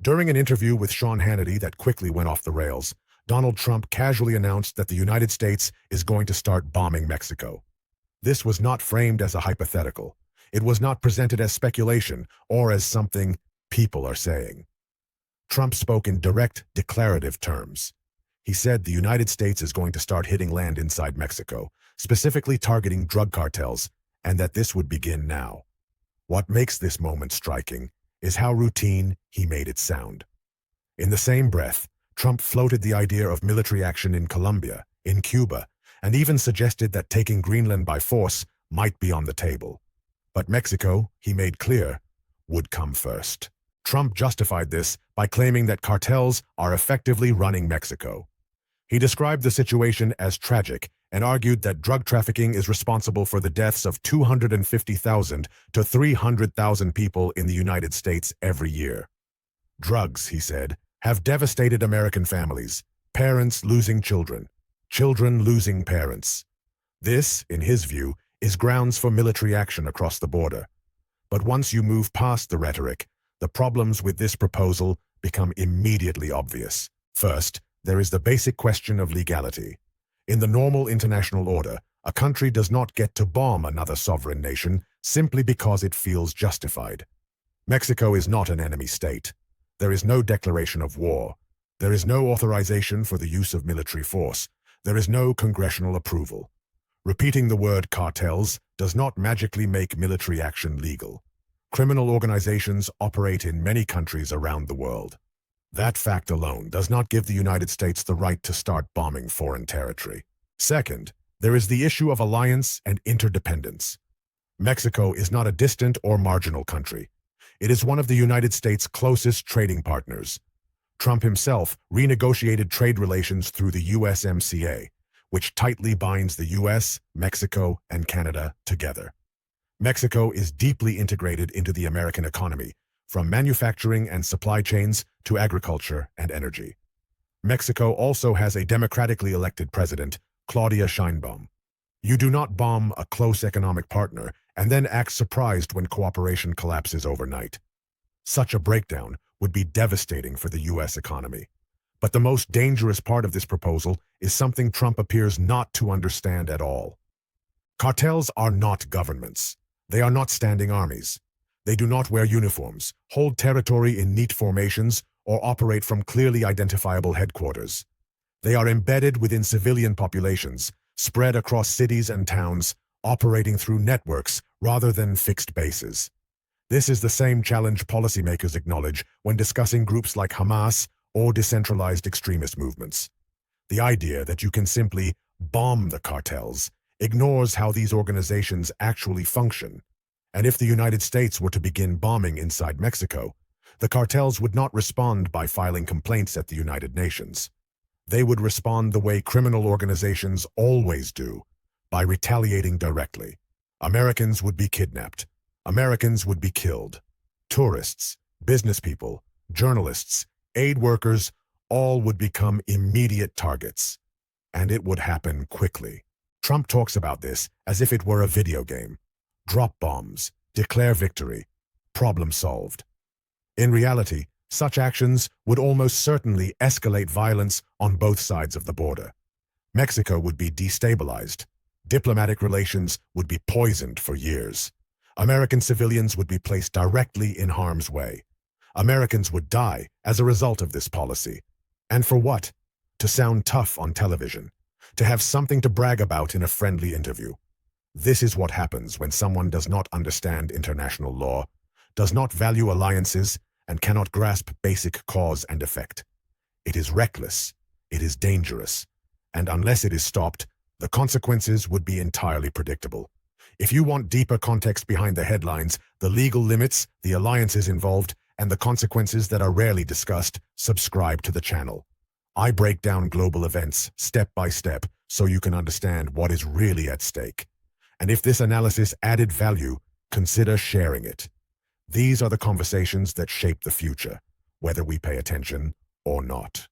During an interview with Sean Hannity that quickly went off the rails, Donald Trump casually announced that the United States is going to start bombing Mexico. This was not framed as a hypothetical. It was not presented as speculation or as something people are saying. Trump spoke in direct, declarative terms. He said the United States is going to start hitting land inside Mexico, specifically targeting drug cartels, and that this would begin now. What makes this moment striking is how routine he made it sound. In the same breath, Trump floated the idea of military action in Colombia, in Cuba, and even suggested that taking Greenland by force might be on the table. But Mexico, he made clear, would come first. Trump justified this by claiming that cartels are effectively running Mexico. He described the situation as tragic and argued that drug trafficking is responsible for the deaths of 250,000 to 300,000 people in the United States every year. Drugs, he said, have devastated American families, parents losing children, children losing parents. This, in his view, is grounds for military action across the border. But once you move past the rhetoric, the problems with this proposal become immediately obvious. First, there is the basic question of legality. In the normal international order, a country does not get to bomb another sovereign nation simply because it feels justified. Mexico is not an enemy state. There is no declaration of war. There is no authorization for the use of military force. There is no congressional approval. Repeating the word cartels does not magically make military action legal. Criminal organizations operate in many countries around the world. That fact alone does not give the United States the right to start bombing foreign territory. Second, there is the issue of alliance and interdependence. Mexico is not a distant or marginal country. It is one of the United States' closest trading partners. Trump himself renegotiated trade relations through the USMCA, which tightly binds the US, Mexico, and Canada together. Mexico is deeply integrated into the American economy, from manufacturing and supply chains to agriculture and energy. Mexico also has a democratically elected president, Claudia Sheinbaum. You do not bomb a close economic partner and then act surprised when cooperation collapses overnight. Such a breakdown would be devastating for the U.S. economy. But the most dangerous part of this proposal is something Trump appears not to understand at all. Cartels are not governments. They are not standing armies. They do not wear uniforms, hold territory in neat formations, or operate from clearly identifiable headquarters. They are embedded within civilian populations, spread across cities and towns, operating through networks rather than fixed bases. This is the same challenge policymakers acknowledge when discussing groups like Hamas or decentralized extremist movements. The idea that you can simply bomb the cartels ignores how these organizations actually function. And if the United States were to begin bombing inside Mexico, the cartels would not respond by filing complaints at the United Nations. They would respond the way criminal organizations always do, by retaliating directly. Americans would be kidnapped. Americans would be killed. Tourists, business people, journalists, aid workers, all would become immediate targets. And it would happen quickly. Trump talks about this as if it were a video game. Drop bombs, declare victory, problem solved. In reality, such actions would almost certainly escalate violence on both sides of the border. Mexico would be destabilized. Diplomatic relations would be poisoned for years. American civilians would be placed directly in harm's way. Americans would die as a result of this policy. And for what? To sound tough on television. To have something to brag about in a friendly interview. This is what happens when someone does not understand international law, does not value alliances, and cannot grasp basic cause and effect. It is reckless, it is dangerous, and unless it is stopped, the consequences would be entirely predictable. If you want deeper context behind the headlines, the legal limits, the alliances involved, and the consequences that are rarely discussed, subscribe to the channel. I break down global events step by step so you can understand what is really at stake. And if this analysis added value, consider sharing it. These are the conversations that shape the future, whether we pay attention or not.